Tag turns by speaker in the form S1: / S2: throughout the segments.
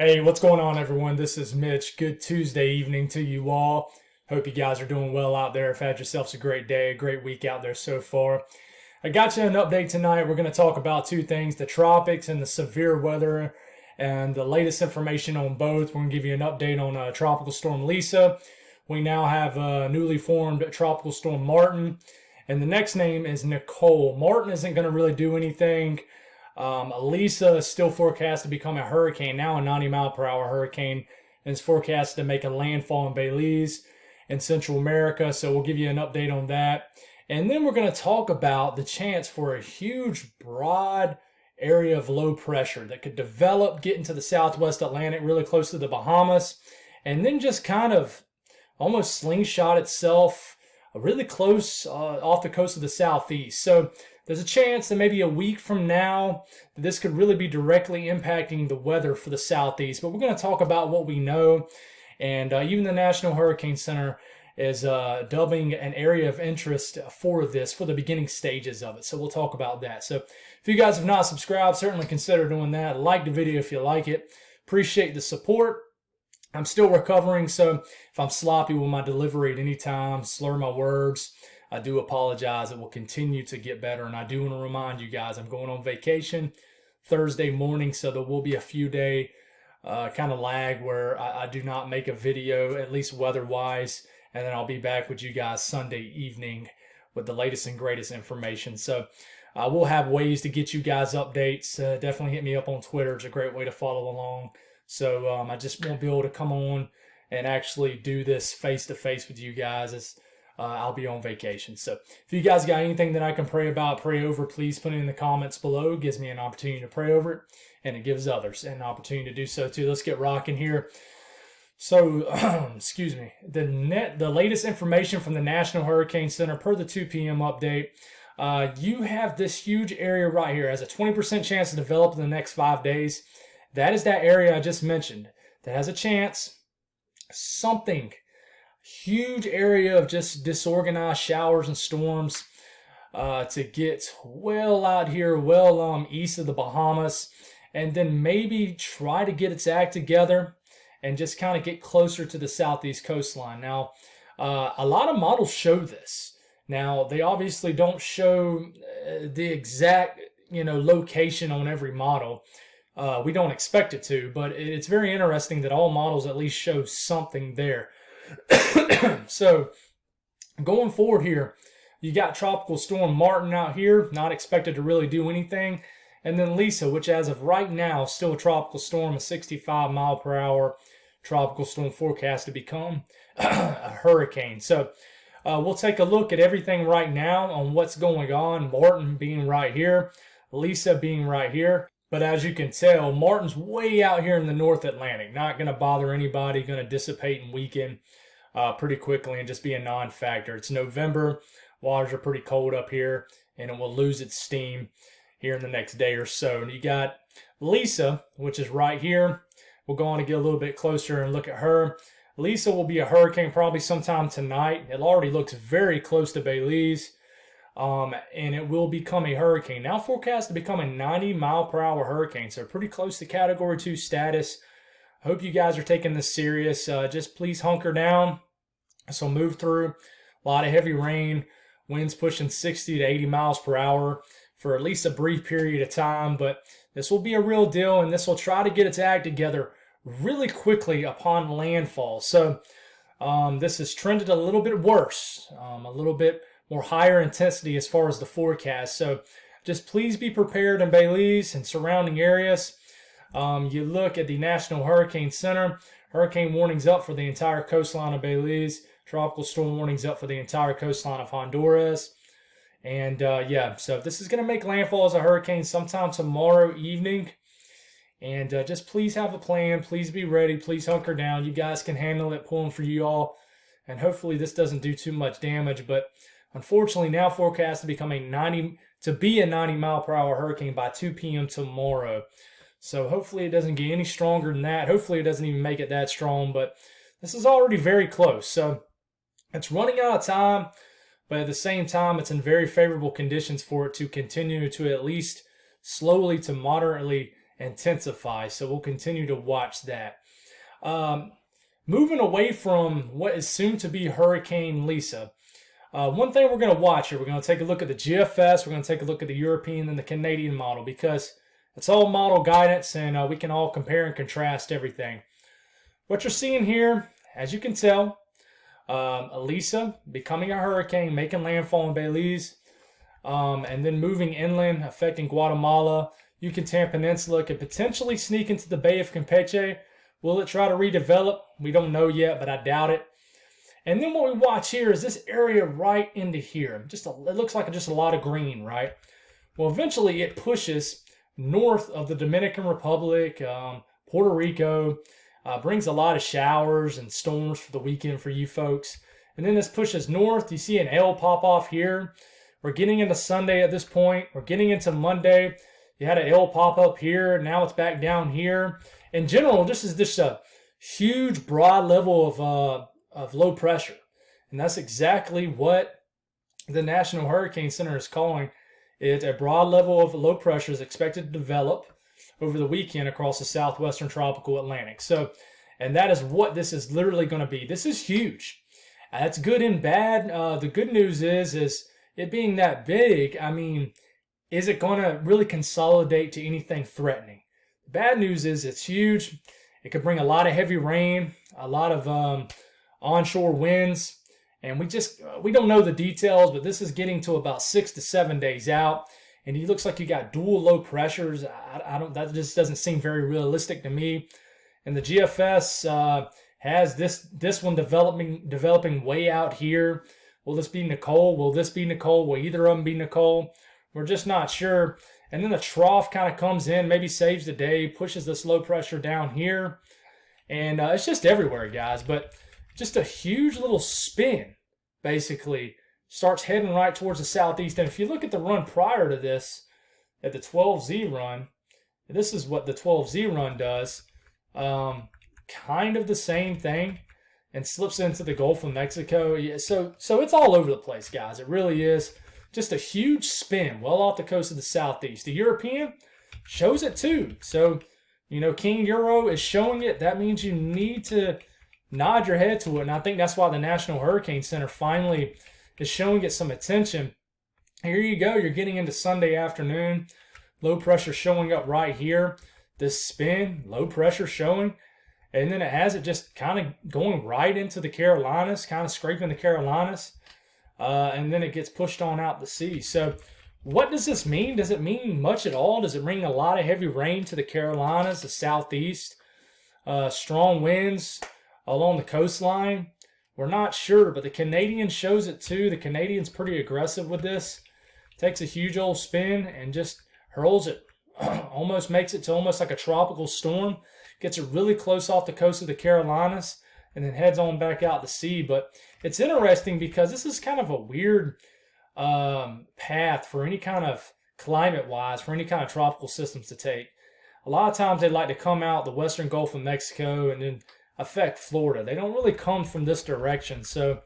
S1: Hey, what's going on, everyone? This is Mitch. Good Tuesday evening to you all. Hope you guys are doing well out there. Have had yourselves a great day, a great week out there so far. I got you an update tonight. We're going to talk about two things, the tropics and the severe weather, and the latest information on both. We're going to give you an update on Tropical Storm Lisa. We now have a newly formed Tropical Storm Martin, and the next name is Nicole. Martin isn't going to really do anything. Lisa is still forecast to become a hurricane, now a 90-mile-per-hour hurricane, and is forecast to make a landfall in Belize in Central America. So we'll give you an update on that. And then we're going to talk about the chance for a huge, broad area of low pressure that could develop, get into the Southwest Atlantic, really close to the Bahamas, and then just kind of almost slingshot itself really close off the coast of the Southeast. So there's a chance that maybe a week from now, this could really be directly impacting the weather for the Southeast. But we're going to talk about what we know. And even the National Hurricane Center is dubbing an area of interest for this, for the beginning stages of it. So we'll talk about that. So if you guys have not subscribed, certainly consider doing that. Like the video if you like it. Appreciate the support. I'm still recovering, so if I'm sloppy with my delivery at any time, slur my words, I do apologize. It will continue to get better, and I do want to remind you guys I'm going on vacation Thursday morning, so there will be a few day kind of lag where I do not make a video, at least weather-wise, and then I'll be back with you guys Sunday evening with the latest and greatest information. So we'll have ways to get you guys updates. Definitely hit me up on Twitter. It's a great way to follow along. So I just won't be able to come on and actually do this face-to-face with you guys as I'll be on vacation. So if you guys got anything that I can pray about, pray over, please put it in the comments below. It gives me an opportunity to pray over it, and it gives others an opportunity to do so too. Let's get rocking here. So, excuse me, the latest information from the National Hurricane Center per the 2 p.m. update, you have this huge area right here. It has a 20% chance to develop in the next 5 days. That is that area I just mentioned that has a chance, something, huge area of just disorganized showers and storms to get well out here, well east of the Bahamas, and then maybe try to get its act together and just kind of get closer to the southeast coastline. Now, a lot of models show this. Now, they obviously don't show the exact, location on every model. We don't expect it to, but it's very interesting that all models at least show something there. So going forward here, you got Tropical Storm Martin out here, not expected to really do anything. And then Lisa, which as of right now, still a tropical storm, a 65-mile-per-hour tropical storm forecast to become a hurricane. So we'll take a look at everything right now on what's going on. Martin being right here, Lisa being right here. But as you can tell, Martin's way out here in the North Atlantic. Not going to bother anybody, going to dissipate and weaken pretty quickly and just be a non-factor. It's November. Waters are pretty cold up here, and it will lose its steam here in the next day or so. And you got Lisa, which is right here. We'll go on and get a little bit closer and look at her. Lisa will be a hurricane probably sometime tonight. It already looks very close to Belize. And it will become a hurricane. Now forecast to become a 90-mile-per-hour hurricane, so pretty close to Category 2 status. I hope you guys are taking this serious. Just please hunker down. So move through. A lot of heavy rain, winds pushing 60 to 80 miles per hour for at least a brief period of time. But this will be a real deal, and this will try to get its act together really quickly upon landfall. So this has trended a little bit worse, a little bit more higher intensity as far as the forecast. So just please be prepared in Belize and surrounding areas. You look at the National Hurricane Center, hurricane warnings up for the entire coastline of Belize, tropical storm warnings up for the entire coastline of Honduras. And yeah, so this is going to make landfall as a hurricane sometime tomorrow evening. And just please have a plan. Please be ready. Please hunker down. You guys can handle it, pulling for you all. And hopefully this doesn't do too much damage. But unfortunately, now forecast to become a 90-mile-per-hour hurricane by 2 p.m. tomorrow. So hopefully it doesn't get any stronger than that. Hopefully it doesn't even make it that strong, but this is already very close. So it's running out of time, but at the same time, it's in very favorable conditions for it to continue to at least slowly to moderately intensify. So we'll continue to watch that. Um, Moving away from what is soon to be Hurricane Lisa. One thing we're going to watch here, we're going to take a look at the GFS, we're going to take a look at the European and the Canadian model, because it's all model guidance, and we can all compare and contrast everything. What you're seeing here, as you can tell, Lisa becoming a hurricane, making landfall in Belize, and then moving inland, affecting Guatemala, Yucatan Peninsula, could potentially sneak into the Bay of Campeche. Will it try to redevelop? We don't know yet, but I doubt it. And then what we watch here is this area right into here. It looks like just a lot of green, right? Well, eventually it pushes north of the Dominican Republic, Puerto Rico, brings a lot of showers and storms for the weekend for you folks. And then this pushes north. You see an L pop off here. We're getting into Sunday at this point. We're getting into Monday. You had an L pop up here. Now it's back down here. In general, this is just a huge, broad level of low pressure. And that's exactly what the National Hurricane Center is calling it. A broad level of low pressure is expected to develop over the weekend across the southwestern tropical Atlantic. So, and that is what this is literally going to be. This is huge. That's good and bad. The good news is it being that big, I mean, is it going to really consolidate to anything threatening? The bad news is it's huge. It could bring a lot of heavy rain, a lot of onshore winds, and we don't know the details, but this is getting to about 6 to 7 days out, and it looks like you got dual low pressures. That just doesn't seem very realistic to me. And the GFS has this one developing way out here. Will this be Nicole? Will this be Nicole? Will either of them be Nicole? We're just not sure. And then the trough kind of comes in, maybe saves the day, pushes this low pressure down here. And it's just everywhere, guys. But just a huge little spin, basically, starts heading right towards the southeast. And if you look at the run prior to this, at the 12Z run, this is what the 12Z run does. Kind of the same thing, and slips into the Gulf of Mexico. Yeah, so it's all over the place, guys. It really is. Just a huge spin well off the coast of the southeast. The European shows it too. So, King Euro is showing it. That means you need to nod your head to it. And I think that's why the National Hurricane Center finally is showing it some attention. Here you go. You're getting into Sunday afternoon. Low pressure showing up right here. This spin, low pressure showing. And then it has it just kind of going right into the Carolinas, kind of scraping the Carolinas. And then it gets pushed on out to sea. So what does this mean? Does it mean much at all? Does it bring a lot of heavy rain to the Carolinas, the southeast? Strong winds along the coastline? We're not sure, but the Canadian shows it too. The Canadian's pretty aggressive with this. Takes a huge old spin and just hurls it. Almost makes it to almost like a tropical storm. Gets it really close off the coast of the Carolinas and then heads on back out to sea. But it's interesting because this is kind of a weird path for any kind of climate-wise, for any kind of tropical systems to take. A lot of times they like to come out the western Gulf of Mexico and then affect Florida. They don't really come from this direction, so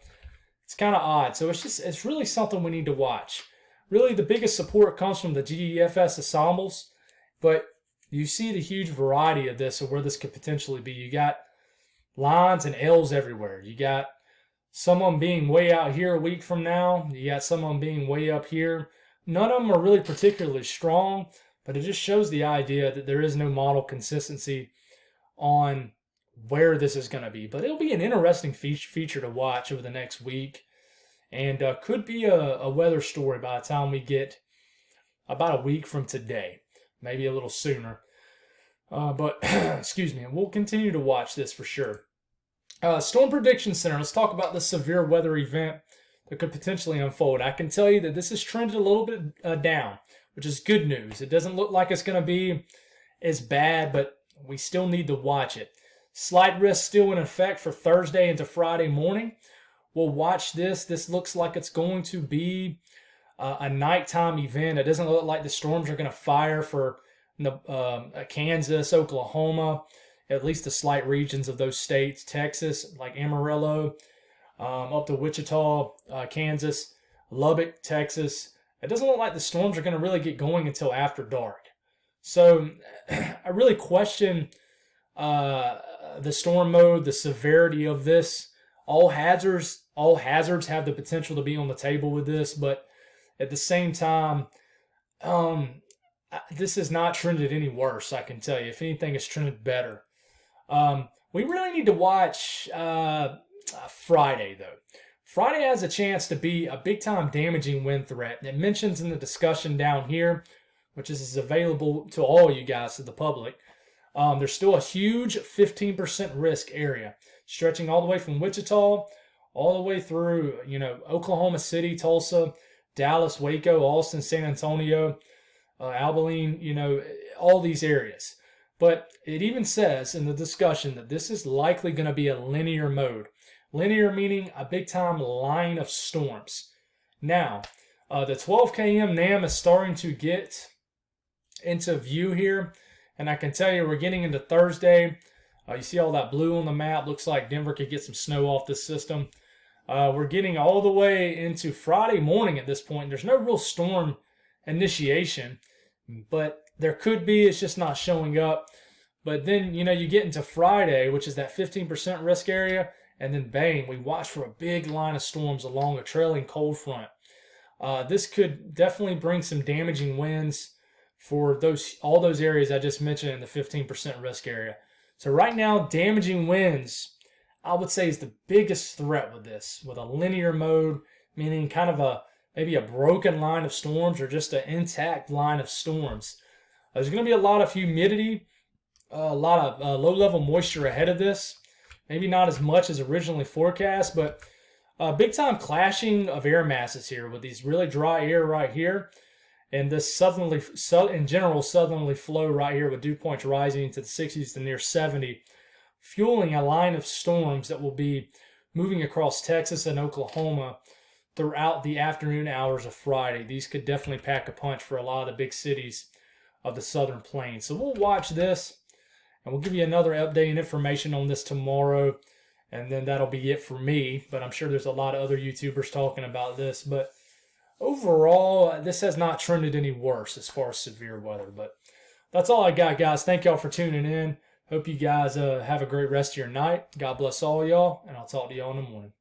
S1: it's kind of odd. So it's really something we need to watch. Really, the biggest support comes from the GFS ensembles, but you see the huge variety of this and where this could potentially be. You got lines and L's everywhere. You got some of them being way out here a week from now. You got some of them being way up here. None of them are really particularly strong, but it just shows the idea that there is no model consistency on where this is going to be. But it'll be an interesting feature to watch over the next week, and could be a weather story by the time we get about a week from today, maybe a little sooner. But excuse me, we'll continue to watch this for sure. Storm Prediction Center, let's talk about the severe weather event that could potentially unfold. I can tell you that this has trended a little bit down, which is good news. It doesn't look like it's going to be as bad, but we still need to watch it. Slight risk still in effect for Thursday into Friday morning. We'll watch this. This looks like it's going to be a nighttime event. It doesn't look like the storms are going to fire for Kansas, Oklahoma, at least the slight regions of those states, Texas, like Amarillo, up to Wichita, Kansas, Lubbock, Texas. It doesn't look like the storms are going to really get going until after dark. So I really question the storm mode, the severity of this. All hazards have the potential to be on the table with this, but at the same time, um, this has not trended any worse. I can tell you. If anything, it's trended better. We really need to watch Friday though. Friday has a chance to be a big time damaging wind threat. It mentions in the discussion down here, which is available to all you guys, to the public. There's still a huge 15% risk area stretching all the way from Wichita all the way through, Oklahoma City, Tulsa, Dallas, Waco, Austin, San Antonio, Abilene, all these areas. But it even says in the discussion that this is likely going to be a linear mode. Linear meaning a big time line of storms. Now, the 12 km NAM is starting to get into view here. And I can tell you we're getting into Thursday. You see all that blue on the map. Looks like Denver could get some snow off this system. We're getting all the way into Friday morning at this point. There's no real storm initiation, but there could be. It's just not showing up. But then, you get into Friday, which is that 15% risk area, and then bang, we watch for a big line of storms along a trailing cold front. This could definitely bring some damaging winds for all those areas I just mentioned in the 15% risk area. So right now, damaging winds, I would say, is the biggest threat with this, with a linear mode, meaning kind of maybe a broken line of storms or just an intact line of storms. There's going to be a lot of humidity, a lot of low-level moisture ahead of this. Maybe not as much as originally forecast, but big-time clashing of air masses here with these really dry air right here. And this southerly flow right here with dew points rising into the 60s to near 70, fueling a line of storms that will be moving across Texas and Oklahoma throughout the afternoon hours of Friday. These could definitely pack a punch for a lot of the big cities of the southern plains. So we'll watch this, and we'll give you another update and information on this tomorrow, and then that'll be it for me. But I'm sure there's a lot of other YouTubers talking about this. But overall, this has not trended any worse as far as severe weather. But that's all I got, guys. Thank y'all for tuning in. Hope you guys have a great rest of your night. God bless all y'all, and I'll talk to y'all in the morning.